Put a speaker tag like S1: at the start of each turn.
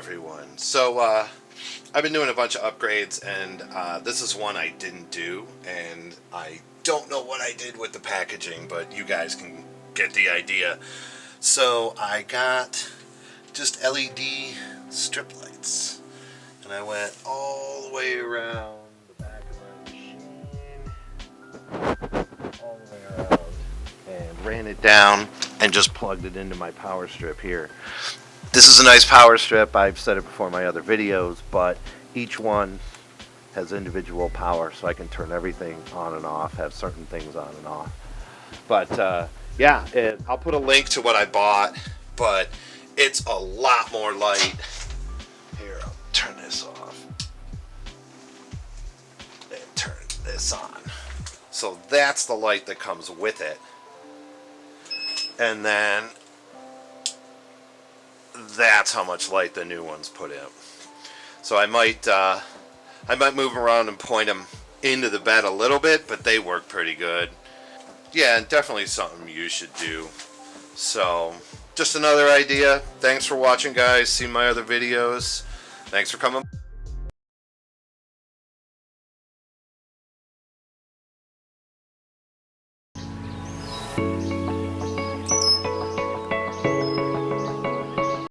S1: everyone. So I've been doing a bunch of upgrades, and this is one I didn't do, and I don't know what I did with the packaging, but you guys can get the idea. So I got just LED strip lights, and I went all the way around the back of my machine, all the way around, and ran it down and just plugged it into my power strip here. This is a nice power strip. I've said it before in my other videos, but each one has individual power, so I can turn everything on and off, have certain things on and off. But yeah, I'll put a link to what I bought, but it's a lot more light. Here, I'll turn this off and turn this on. So that's the light that comes with it. And then that's how much light the new ones put in. So I might move them around and point them into the bed a little bit, but they work pretty good. Yeah, and definitely something you should do. So just another idea. Thanks for watching, guys. See my other videos. Thanks for coming.